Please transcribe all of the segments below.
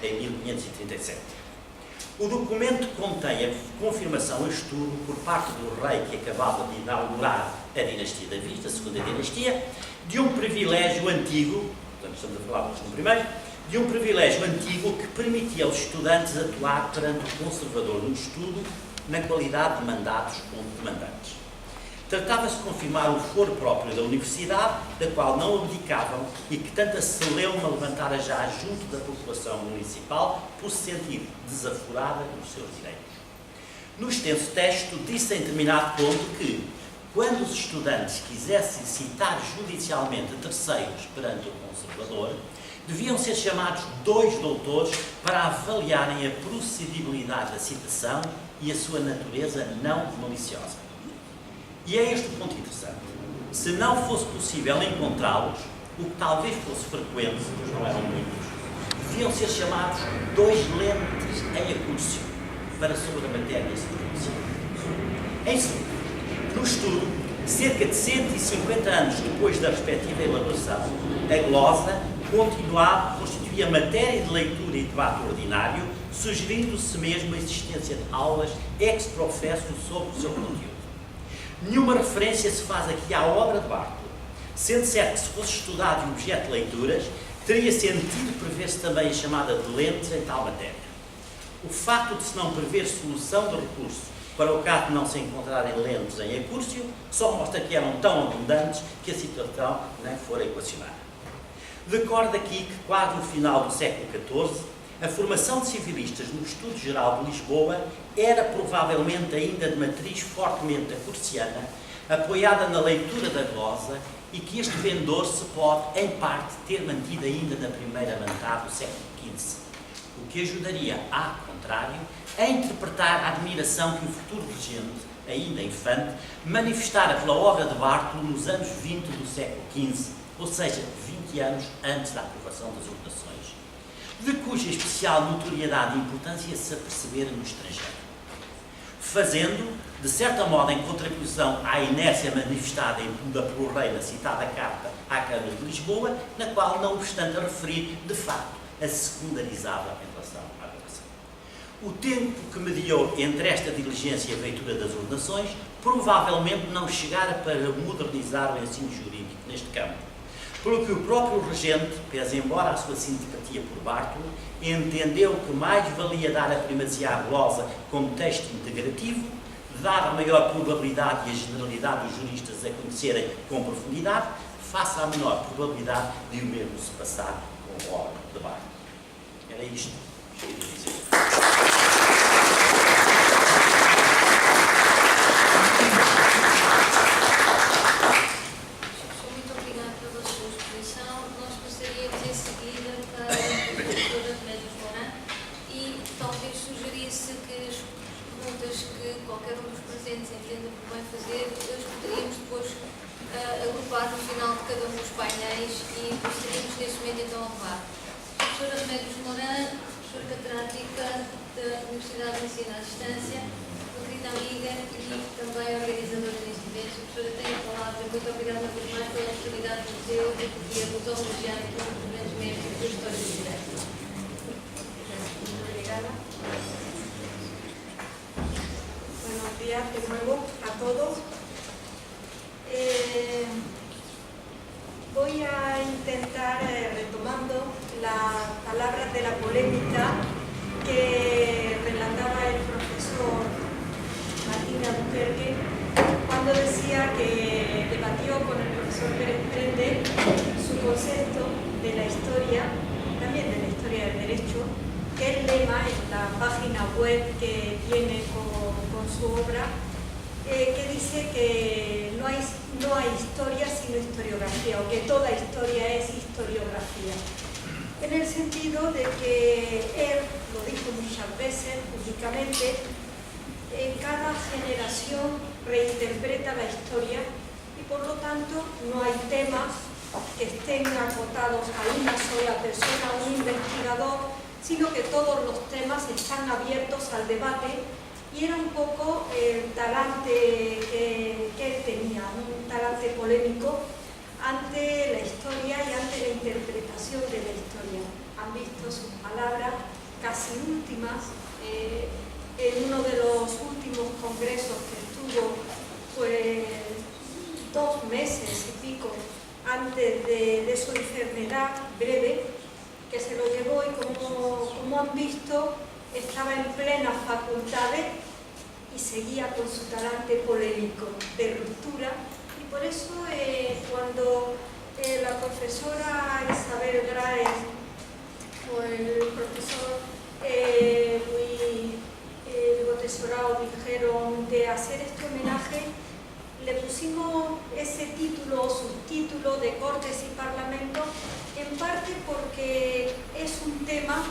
em 1537. O documento contém a confirmação a estudo por parte do rei que acabava de inaugurar a dinastia David, a segunda dinastia, de um privilégio antigo, portanto estamos a falar do primeiro, de um privilégio antigo que permitia aos estudantes atuar perante o conservador no estudo na qualidade de mandados ou demandantes. Tratava-se de confirmar o foro próprio da universidade, da qual não abdicavam e que tanta celeuma levantara já junto da população municipal por se sentir desaforada dos seus direitos. No extenso texto, disse em determinado ponto que, quando os estudantes quisessem citar judicialmente terceiros perante o conservador, deviam ser chamados 2 doutores para avaliarem a procedibilidade da citação e a sua natureza não maliciosa. E é este o ponto interessante. Se não fosse possível encontrá-los, o que talvez fosse frequente, pois não eram muitos, deviam ser chamados 2 lentes em acúrcio para sobre a matéria citada. Em segundo, no estudo, cerca de 150 anos depois da respectiva elaboração, a glosa constituía matéria de leitura e debate ordinário, sugerindo-se mesmo a existência de aulas ex professo sobre o seu conteúdo. Nenhuma referência se faz aqui à obra de Bartolo, sendo certo que se fosse estudado o objeto de leituras, teria sentido prever-se também a chamada de lentes em tal matéria. O facto de se não prever solução de recurso para o caso de não se encontrarem lentes em acúrcio só mostra que eram tão abundantes que a situação nem fora equacionada. Recordo aqui que, quase no final do século XIV, a formação de civilistas no Estudo Geral de Lisboa era provavelmente ainda de matriz fortemente acursiana, apoiada na leitura da glosa, e que este pendor se pode, em parte, ter mantido ainda na primeira metade do século XV, o que ajudaria, ao contrário, a interpretar a admiração que o futuro regente, ainda infante, manifestara pela obra de Bartolo nos anos 20 do século XV, ou seja, 20 anos antes da aprovação das ordenações, de cuja especial notoriedade e importância se apercebera no estrangeiro, fazendo, de certa modo, em contraposição à inércia manifestada pelo rei na citada carta à Câmara de Lisboa, na qual, não obstante a referir, de facto, a secundarizava em relação à adoração. O tempo que mediou entre esta diligência e a feitura das ordenações provavelmente não chegara para modernizar o ensino jurídico neste campo, pelo que o próprio regente, pese embora a sua simpatia por Bartolo, entendeu que mais valia dar a primazia à glosa como texto integrativo, dada a maior probabilidade e a generalidade dos juristas a conhecerem com profundidade, face à menor probabilidade de o mesmo se passar com a obra de Bartolo. Era isto que eu queria dizer. Agrupar no final de cada um dos painéis e procedemos neste momento então ao debate. Professora Remédios Mourão, professora catedrática da Universidade de Ensino à Distância, uma querida amiga e também organizadora deste evento. Professora, tem a palavra. Muito obrigada uma vez mais pela oportunidade do museu de poder nos homenagear aqui um dos grandes mestres da história do direito. Muito obrigada. Buenos días de nuevo a todos. Voy a intentar, retomando las palabras de la polémica que relataba el profesor Martín Albuquerque cuando decía que debatió con el profesor Pérez Prende su concepto de la historia, también de la historia del derecho, que el lema en la página web que tiene con su obra, que dice que no hay historia sino historiografía, o que toda historia es historiografía. En el sentido de que él, lo dijo muchas veces públicamente, cada generación reinterpreta la historia y por lo tanto no hay temas que estén acotados a una sola persona, a un investigador, sino que todos los temas están abiertos al debate. Y era un poco el talante que él tenía, un talante polémico ante la historia y ante la interpretación de la historia. Han visto sus palabras casi últimas, en uno de los últimos congresos que estuvo, pues 2 meses y pico antes de su enfermedad breve, que se lo llevó, y como han visto, estaba en plenas facultades y seguía con su talante polémico de ruptura. Y por eso cuando la profesora Isabel Graes o el profesor Luis Tesorao dijeron de hacer este homenaje, le pusimos ese título o subtítulo de Cortes y Parlamento, en parte porque es un tema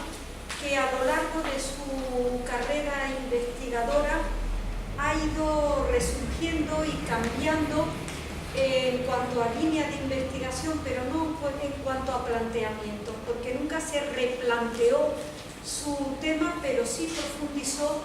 que a lo largo de su carrera investigadora ha ido resurgiendo y cambiando en cuanto a línea de investigación, pero no en cuanto a planteamiento, porque nunca se replanteó su tema, pero sí profundizó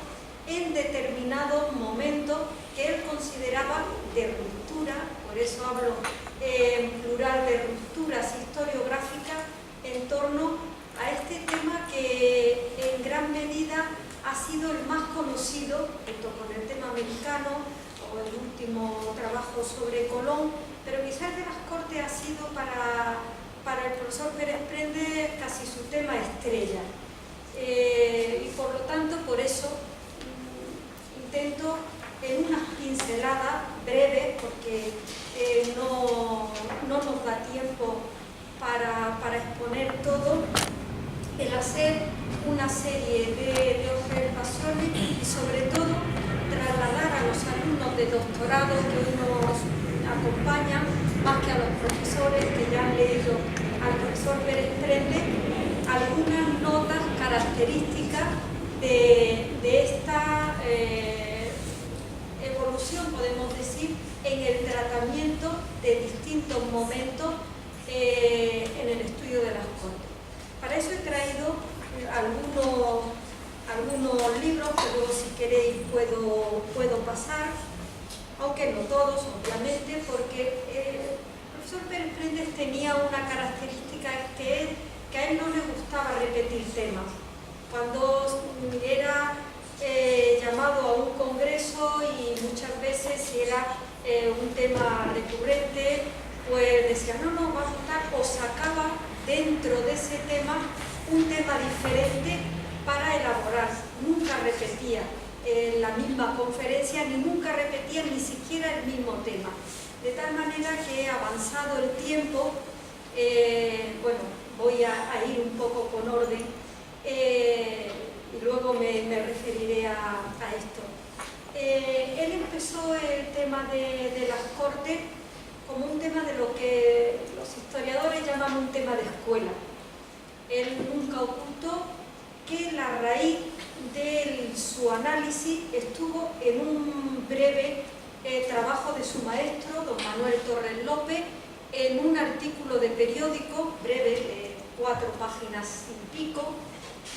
en determinados momentos que él consideraba de ruptura, por eso hablo en plural de rupturas historiográficas, en torno a este tema que en gran medida ha sido el más conocido, junto con el tema americano o el último trabajo sobre Colón, pero quizás de las Cortes ha sido para el profesor Pérez Prende casi su tema estrella. Y por lo tanto, por eso intento en unas pinceladas breves, porque no nos da tiempo para exponer todo, el hacer una serie de observaciones y sobre todo trasladar a los alumnos de doctorado que hoy nos acompañan, más que a los profesores que ya han leído al profesor Pérez Prende, algunas notas características de esta evolución, podemos decir, en el tratamiento de distintos momentos en el estudio de las Cortes. Para eso he traído algunos libros que luego, si queréis, puedo pasar, aunque no todos, obviamente, porque el profesor Pérez Prendes tenía una característica que a él no le gustaba repetir temas. Cuando era llamado a un congreso, y muchas veces si era un tema recurrente, pues decía, no, va a gustar, o sacaba dentro de ese tema un tema diferente para elaborar. Nunca repetía la misma conferencia, ni nunca repetía ni siquiera el mismo tema. De tal manera que, avanzado el tiempo, bueno, voy a ir un poco con orden y luego me referiré a esto. Él empezó el tema de las Cortes como un tema de lo que los historiadores llaman un tema de escuela. Él nunca ocultó que la raíz de su análisis estuvo en un breve trabajo de su maestro, don Manuel Torres López, en un artículo de periódico breve de 4 páginas y pico,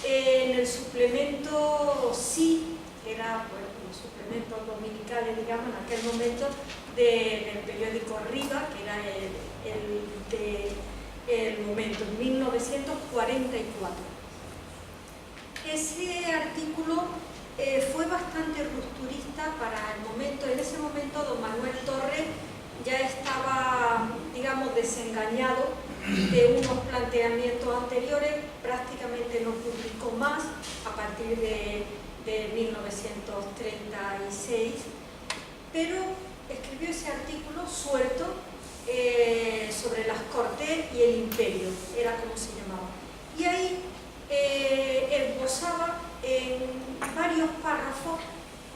en el suplemento Sí, que era, bueno, los suplementos dominicales, digamos, en aquel momento, del periódico Riva, que era el momento, en 1944. Ese artículo fue bastante rupturista para el momento. En ese momento don Manuel Torres ya estaba, digamos, desengañado de unos planteamientos anteriores, prácticamente no publicó más a partir de 1936, pero escribió ese artículo suelto sobre las Cortes y el Imperio, era como se llamaba. Y ahí esbozaba en varios párrafos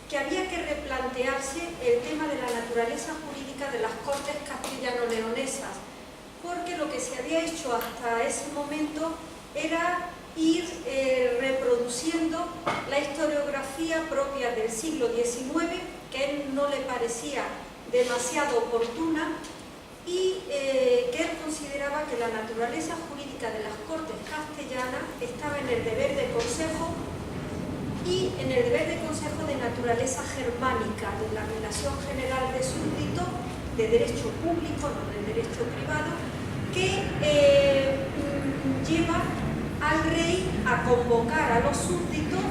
que había que replantearse el tema de la naturaleza jurídica de las Cortes castellano-leonesas, porque lo que se había hecho hasta ese momento era ir reproduciendo la historiografía propia del siglo XIX, que a él no le parecía demasiado oportuna, y que él consideraba que la naturaleza jurídica de las Cortes castellanas estaba en el deber de consejo y en el deber de consejo de naturaleza germánica, de la relación general de súbditos, de derecho público, no de derecho privado, que lleva al rey a convocar a los súbditos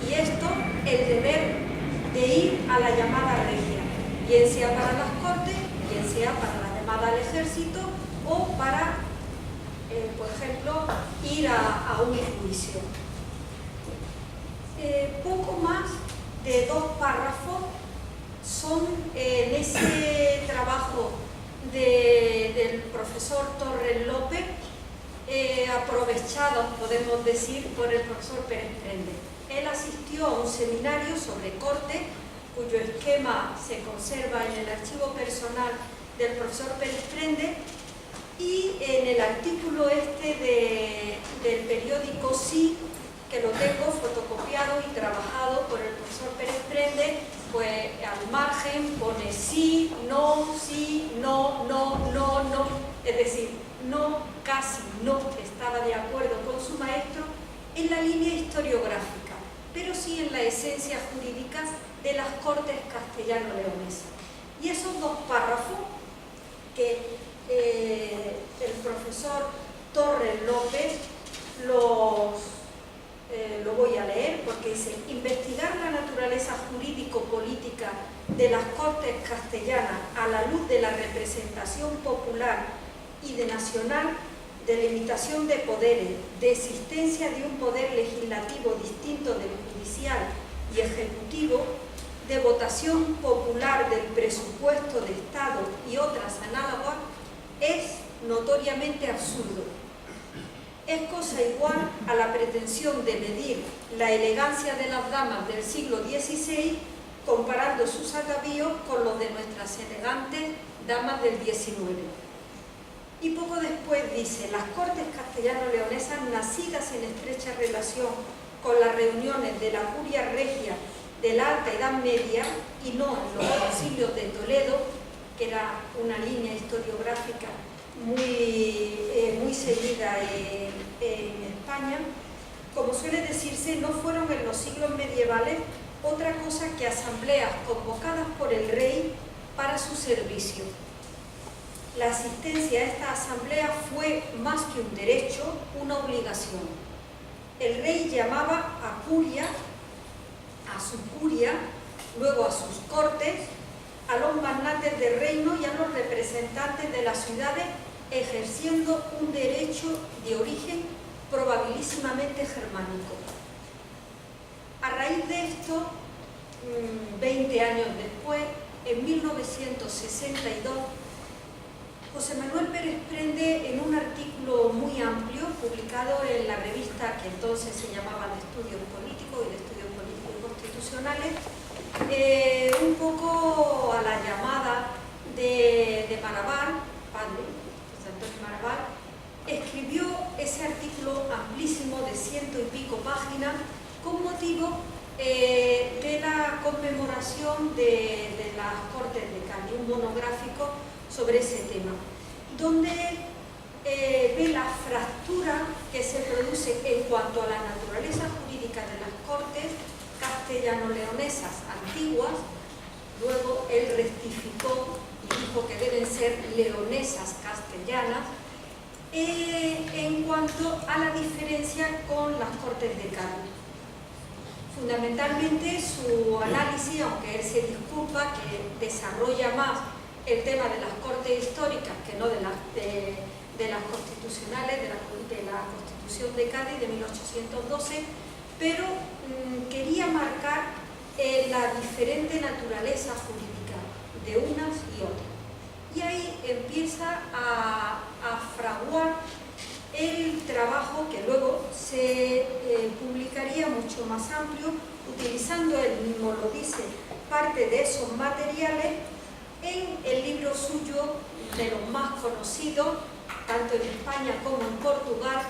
y esto el deber de ir a la llamada regia, bien sea para las cortes, bien sea para la llamada al ejército o para, por ejemplo, ir a un juicio. Poco más de 2 párrafos son en ese trabajo del profesor Torres López, aprovechados, podemos decir, por el profesor Pérez Prende. Él asistió a un seminario sobre corte, cuyo esquema se conserva en el archivo personal del profesor Pérez Prende, y en el artículo del periódico Sí, que lo tengo fotocopiado y trabajado por el profesor Pérez Prende, pues al margen pone sí, no, no, es decir, no, casi no estaba de acuerdo con su maestro en la línea historiográfica, pero sí en la esencia jurídica de las Cortes castellano-leonesas. Y esos 2 párrafos que el profesor Torres López lo voy a leer porque dice: investigar la naturaleza jurídico-política de las Cortes castellanas a la luz de la representación popular y de nacional, de limitación de poderes, de existencia de un poder legislativo distinto del judicial y ejecutivo, de votación popular del presupuesto de Estado y otras análogas, es notoriamente absurdo. Es cosa igual a la pretensión de medir la elegancia de las damas del siglo XVI comparando sus atavíos con los de nuestras elegantes damas del XIX. Y poco después dice: las Cortes castellano-leonesas, nacidas en estrecha relación con las reuniones de la curia regia de la Alta Edad Media y no en los concilios de Toledo, que era una línea historiográfica muy seguida en España, como suele decirse, no fueron en los siglos medievales otra cosa que asambleas convocadas por el rey para su servicio. La asistencia a esta asamblea fue más que un derecho, una obligación. El rey llamaba a curia, a su curia, luego a sus cortes, a los magnates del reino y a los representantes de las ciudades, ejerciendo un derecho de origen probabilísimamente germánico. A raíz de esto, 20 años después, en 1962, José Manuel Pérez Prende, en un artículo muy amplio publicado en la revista que entonces se llamaba de Estudios Políticos y de Estudios Políticos y Constitucionales, un poco a la llamada de Marabal, padre, José Antonio Marabal, escribió ese artículo amplísimo de 100 y pico páginas con motivo de la conmemoración de las Cortes de Cádiz, un monográfico sobre ese tema, donde ve la fractura que se produce en cuanto a la naturaleza jurídica de las Cortes castellano-leonesas antiguas. Luego él rectificó y dijo que deben ser leonesas castellanas, en cuanto a la diferencia con las Cortes de Cádiz. Fundamentalmente su análisis, aunque él se disculpa que desarrolla más el tema de las Cortes históricas que no de las constitucionales, de la Constitución de Cádiz de 1812, pero quería marcar la diferente naturaleza jurídica de unas y otras. Y ahí empieza a fraguar el trabajo que luego se publicaría mucho más amplio, utilizando, él mismo lo dice, parte de esos materiales en el libro suyo de los más conocidos, tanto en España como en Portugal,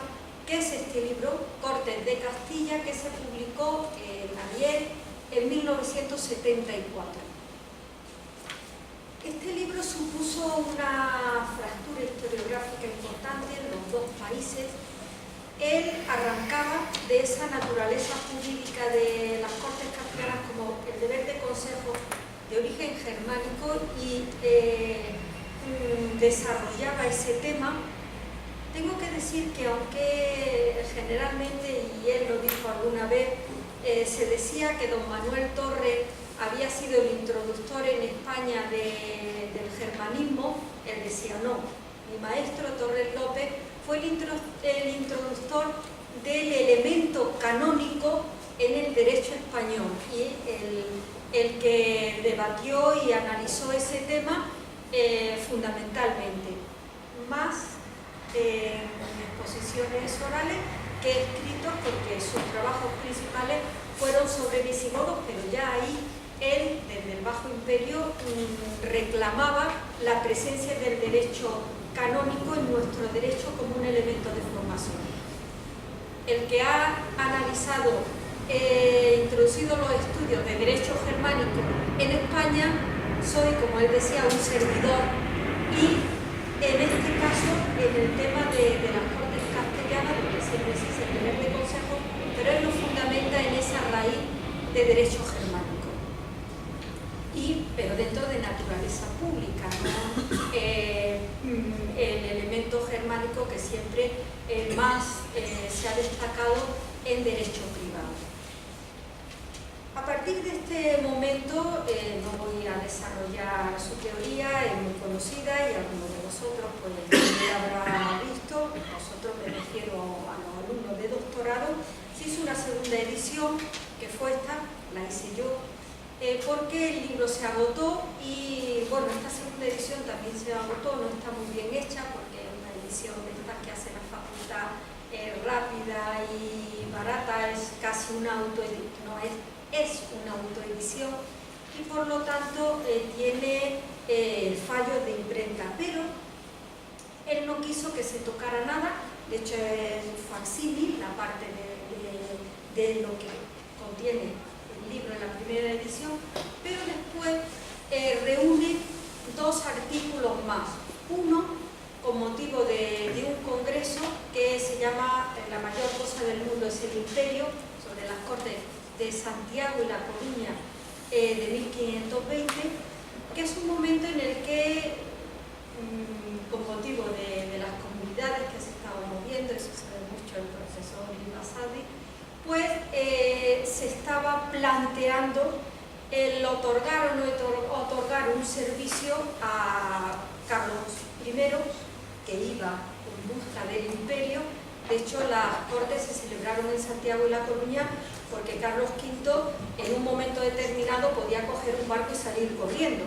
que es este libro, Cortes de Castilla, que se publicó en Ariel en 1974. Este libro supuso una fractura historiográfica importante en los dos países. Él arrancaba de esa naturaleza jurídica de las Cortes castellanas como el deber de consejo de origen germánico y desarrollaba ese tema, Tengo que decir que aunque generalmente, y él lo dijo alguna vez, se decía que don Manuel Torres había sido el introductor en España del germanismo, él decía no. Mi maestro Torres López fue el introductor del elemento canónico en el derecho español y el que debatió y analizó ese tema fundamentalmente, más en exposiciones orales que escritos, porque sus trabajos principales fueron sobre visigodos, pero ya ahí él, desde el Bajo Imperio, reclamaba la presencia del derecho canónico en nuestro derecho como un elemento de formación. El que ha analizado, introducido los estudios de derecho germánico en España, soy, como él decía, un servidor, y en este caso, en el tema de las Cortes castellanas, donde se precisa el deber de consejo, pero él lo fundamenta en esa raíz de derecho germánico. Pero dentro de naturaleza pública, ¿no? El elemento germánico que siempre más se ha destacado en derecho privado. A partir de este momento no voy a desarrollar su teoría, es muy conocida y algunos de vosotros pues ya habrá visto. Nosotros, me refiero a los alumnos de doctorado, se hizo una segunda edición, que fue esta, la hice yo, porque el libro se agotó y bueno, esta segunda edición también se agotó, no está muy bien hecha porque es una edición de estas que hace la facultad rápida y barata, es casi una autoedición, no es una autoedición y por lo tanto tiene fallos de imprenta, pero él no quiso que se tocara nada, de hecho es facsímil, la parte de lo que contiene el libro en la primera edición, pero después reúne dos artículos más, uno con motivo de un congreso que se llama La mayor cosa del mundo es el imperio, sobre las Cortes de Santiago y La Coruña de 1520, que es un momento en el que, con motivo de las comunidades que se estaban moviendo, eso se ve mucho el profesor Ibasadi, pues se estaba planteando el otorgar o no otorgar un servicio a Carlos I, que iba en busca del imperio. De hecho, las Cortes se celebraron en Santiago y La Coruña porque Carlos V en un momento determinado podía coger un barco y salir corriendo,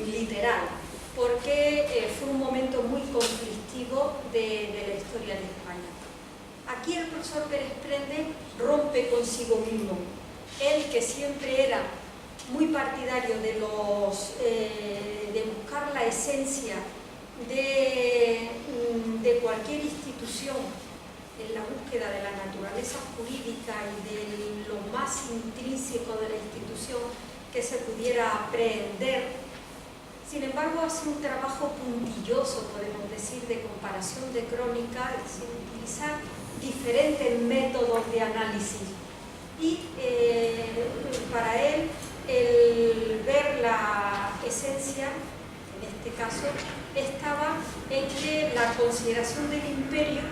literal, porque fue un momento muy conflictivo de la historia de España. Aquí el profesor Pérez Prende rompe consigo mismo. Él, que siempre era muy partidario de buscar la esencia de cualquier institución en la búsqueda de la naturaleza jurídica y de lo más intrínseco de la institución que se pudiera aprehender. Sin embargo, hace un trabajo puntilloso, podemos decir, de comparación de crónica, es decir, utilizar diferentes métodos de análisis. Y para él, el ver la esencia, en este caso, estaba en que la consideración del imperio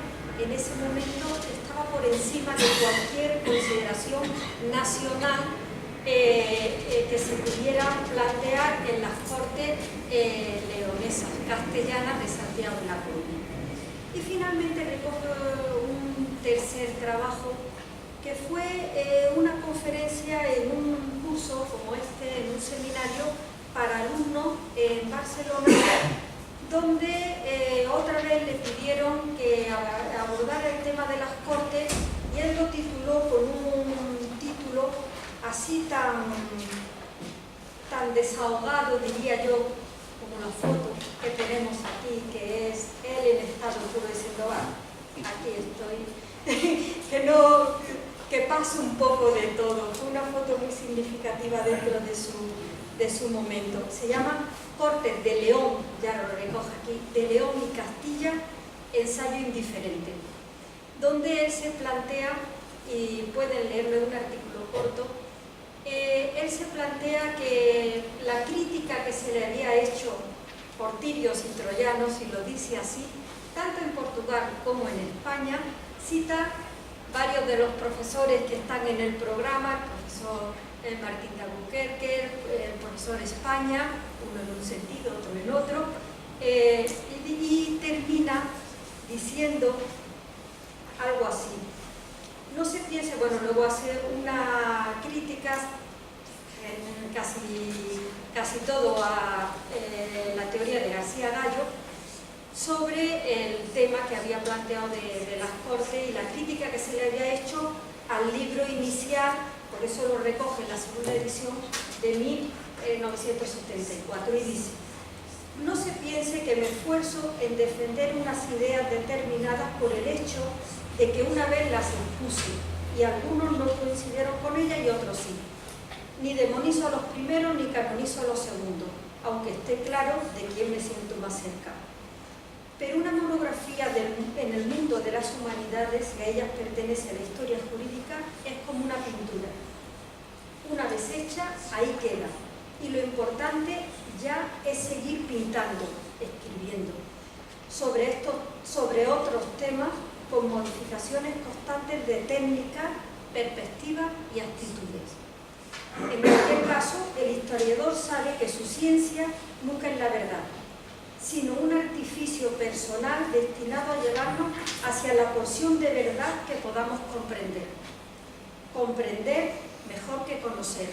en ese momento estaba por encima de cualquier consideración nacional que se pudiera plantear en las Cortes leonesas, castellanas de Santiago y La Coruña. Y finalmente recojo un tercer trabajo que fue una conferencia en un curso como este, en un seminario para alumnos en Barcelona, donde otra vez le pidieron que abordara el tema de las Cortes y él lo tituló con un título así tan desahogado, diría yo, como la foto que tenemos aquí, que es él en estado puro diciendo, aquí estoy, que pasa un poco de todo. Fue una foto muy significativa dentro de su momento. Se llama Cortes de León, ya lo recoge aquí, de León y Castilla, ensayo indiferente, donde él se plantea, y pueden leerlo en un artículo corto, él se plantea que la crítica que se le había hecho por tirios y troyanos, y lo dice así, tanto en Portugal como en España, cita varios de los profesores que están en el programa, el profesor Martín de Albuquerque, el profesor España, uno en un sentido, otro en otro, y termina diciendo algo así. No se piense, bueno, luego hace una crítica en casi todo a la teoría de García Gallo sobre el tema que había planteado de las Cortes y la crítica que se le había hecho al libro inicial, por eso lo recoge en la segunda edición de 1974, y dice: no se piense que me esfuerzo en defender unas ideas determinadas por el hecho de que una vez las impuse y algunos no coincidieron con ella y otros sí. Ni demonizo a los primeros ni canonizo a los segundos, aunque esté claro de quién me siento más cerca. Pero una monografía en el mundo de las humanidades, que a ellas pertenece la historia jurídica, es como una pintura. Una vez hecha, ahí queda. Y lo importante ya es seguir pintando, escribiendo, sobre otros temas con modificaciones constantes de técnica, perspectiva y actitudes. En cualquier caso, el historiador sabe que su ciencia nunca es la verdad, sino un artificio personal destinado a llevarnos hacia la porción de verdad que podamos comprender. Comprender mejor que conocer.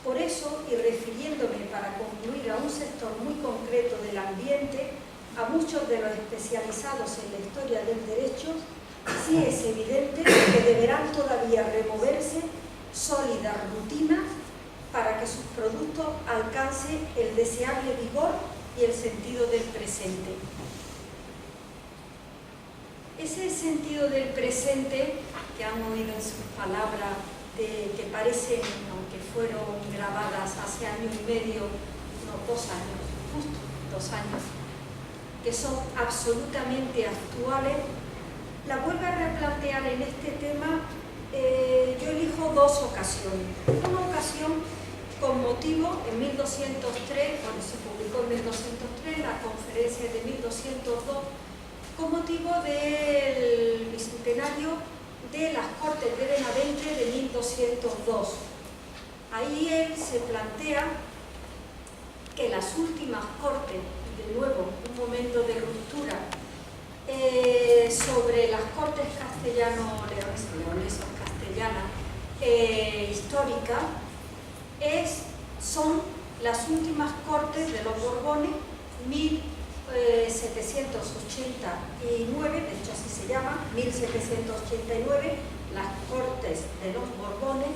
Por eso, y refiriéndome para concluir a un sector muy concreto del ambiente, a muchos de los especializados en la historia del derecho, sí es evidente que deberán todavía removerse sólidas rutinas para que sus productos alcancen el deseable vigor y el sentido del presente. Ese sentido del presente que han oído en sus palabras, que parecen, aunque fueron grabadas hace año y medio, no, 2 años, justo 2 años, que son absolutamente actuales, la vuelvo a replantear en este tema. Yo elijo 2 ocasiones. Una ocasión con motivo en 1203, cuando se publicó en 1203, la conferencia de 1202, con motivo del bicentenario de las Cortes de Benavente de 1202. Ahí él se plantea que las últimas Cortes, de nuevo un momento de ruptura, sobre las Cortes castellano-leonesas, castellanas, históricas, son las últimas Cortes de los Borbones, 1789, de hecho así se llama, 1789, las Cortes de los Borbones,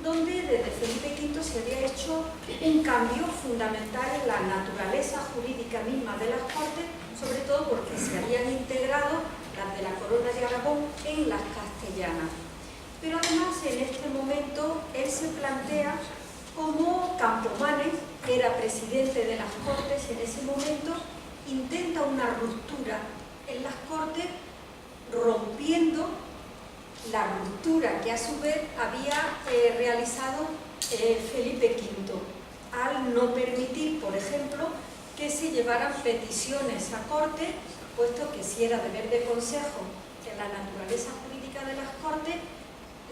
donde desde Felipe V se había hecho un cambio fundamental en la naturaleza jurídica misma de las Cortes, sobre todo porque se habían integrado las de la Corona de Aragón en las castellanas. Pero además, en este momento, él se plantea como Campomanes, que era presidente de las Cortes en ese momento, intenta una ruptura en las Cortes, rompiendo la ruptura que a su vez había realizado Felipe V, al no permitir, por ejemplo, que se llevaran peticiones a Corte, puesto que si era deber de consejo en la naturaleza jurídica de las Cortes,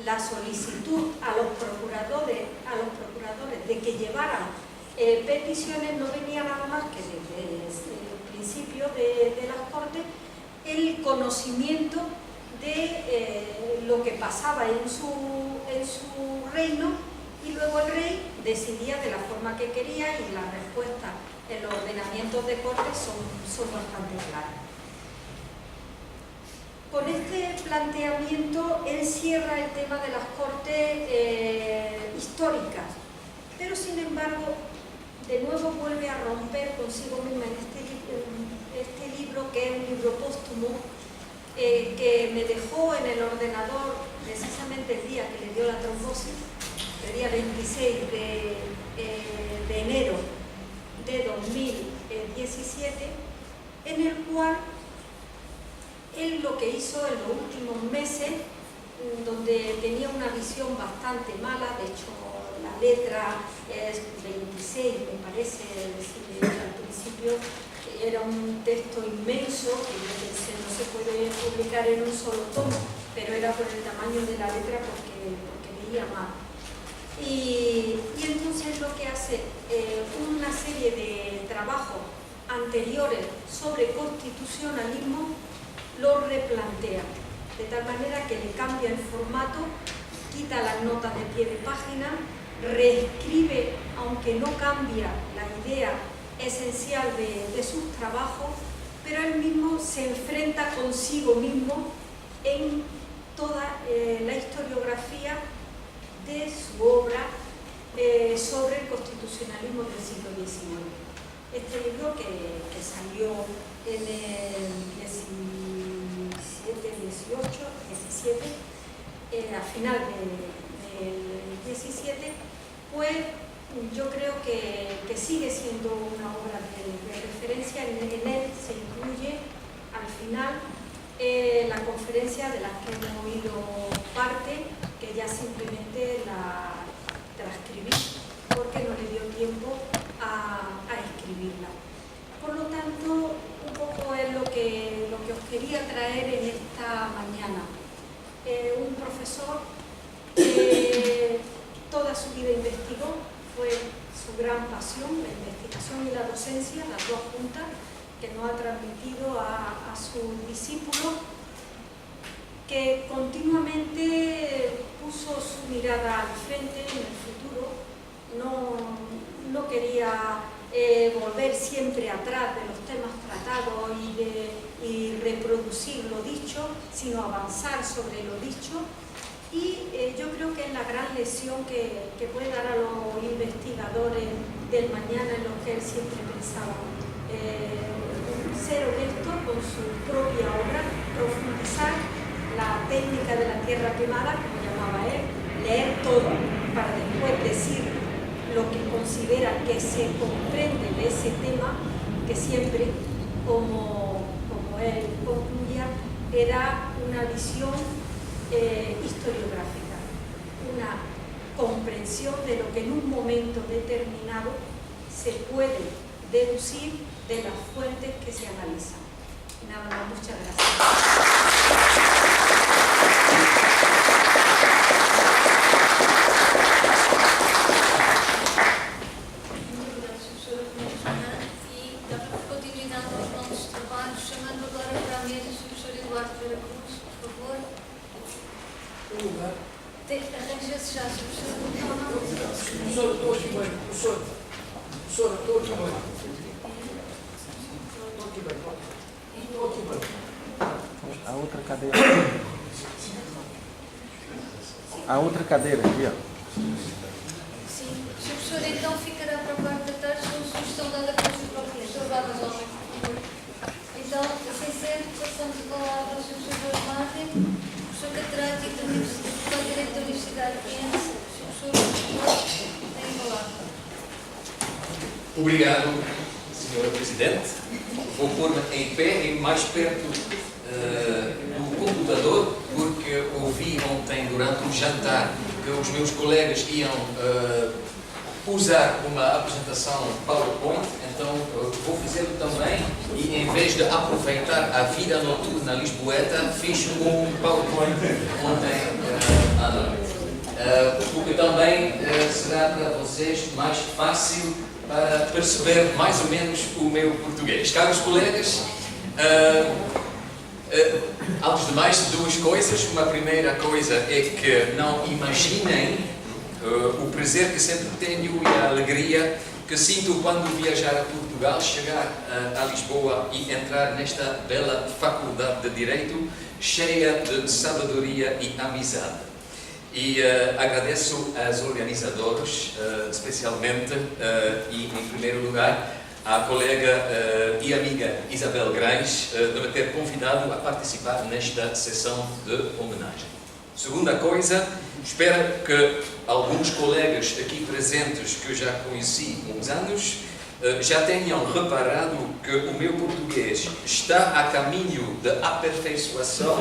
la solicitud a los procuradores de que llevaran peticiones no venía nada más que desde el principio de las Cortes el conocimiento de lo que pasaba en su reino, y luego el rey decidía de la forma que quería, y las respuestas en los ordenamientos de Cortes son bastante claras. Con este planteamiento él cierra el tema de las Cortes históricas, pero sin embargo de nuevo vuelve a romper consigo misma en este libro, que es un libro póstumo, que me dejó en el ordenador precisamente el día que le dio la trombosis, el día 26 de enero de 2017, en el cual él lo que hizo en los últimos meses, donde tenía una visión bastante mala, de hecho la letra es 26, me parece decir al principio, era un texto inmenso que yo pensé no se puede publicar en un solo tomo, pero era por el tamaño de la letra porque leía mal. Y entonces lo que hace una serie de trabajos anteriores sobre constitucionalismo lo replantea, de tal manera que le cambia el formato, quita las notas de pie de página, reescribe, aunque no cambia la idea esencial de sus trabajos, pero él mismo se enfrenta consigo mismo en toda la historiografía de su obra sobre el constitucionalismo del siglo XIX. Este libro que salió en el 17, a final del 17, pues yo creo que sigue siendo una obra de referencia. En él se incluye al final la conferencia de la que hemos oído parte, que ya simplemente la transcribí porque no le dio tiempo a escribirla. Por lo tanto, un poco es lo que os quería traer en esta mañana. Un profesor que toda su vida investigó, fue su gran pasión, la investigación y la docencia, las dos juntas, que nos ha transmitido a sus discípulos, que continuamente puso su mirada al frente, en el futuro, no quería volver siempre atrás de los temas tratados y reproducir lo dicho, sino avanzar sobre lo dicho. Y yo creo que es la gran lección que puede dar a los investigadores del mañana, en lo que él siempre pensaba. Ser honesto con su propia obra, profundizar la técnica de la tierra quemada, como llamaba él, leer todo para después decir lo que considera que se comprende de ese tema, que siempre, como él concluía, era una visión historiográfica, una comprensión de lo que en un momento determinado se puede deducir de las fuentes que se analizan. Nada más, muchas gracias. Arranja-se já, se A outra cadeira. A outra cadeira aqui, ó. Sim, Sr. Professor, então ficará para a parte da tarde com a sugestão dada pelos próprios Salvados Homens. Então, assim sendo, passamos a palavra ao Sr. Professor Martin, professor catedrático da Direito da Universidade de Piense. Sr. Professor, tem a palavra. Obrigado, Sra. Presidente. Vou pôr-me em pé e mais perto do computador, porque ouvi ontem, durante o jantar, que os meus colegas iam usar uma apresentação PowerPoint, então vou fazê-lo também, e em vez de aproveitar a vida noturna lisboeta, fiz um PowerPoint ontem à noite. Porque também será para vocês mais fácil para perceber mais ou menos o meu português. Caros colegas, antes de mais, duas coisas. Uma primeira coisa é que não imaginem o prazer que sempre tenho e a alegria que sinto quando viajar a Portugal, chegar a Lisboa e entrar nesta bela faculdade de Direito, cheia de sabedoria e amizade. E agradeço aos organizadores, especialmente, e em primeiro lugar, à colega e amiga Isabel Grães, de me ter convidado a participar nesta sessão de homenagem. Segunda coisa, espero que alguns colegas aqui presentes que eu já conheci há uns anos já tenham reparado que o meu português está a caminho de aperfeiçoação.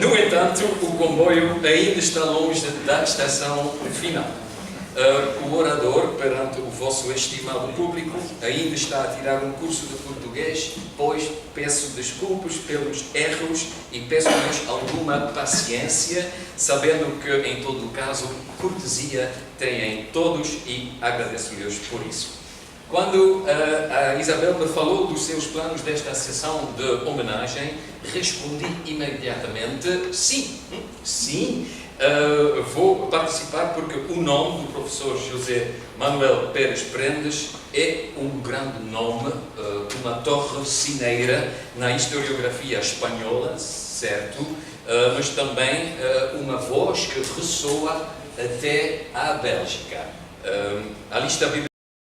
No entanto, o comboio ainda está longe da estação final. O orador, perante o vosso estimado público, ainda está a tirar um curso de português, pois peço desculpas pelos erros e peço-lhes alguma paciência, sabendo que, em todo o caso, cortesia têm todos e agradeço-lhes por isso. Quando a Isabel me falou dos seus planos desta sessão de homenagem, respondi imediatamente sim, vou participar porque o nome do professor José Manuel Pérez Prendes é um grande nome, uma torre cineira na historiografia espanhola, certo, mas também uma voz que ressoa até à Bélgica. A lista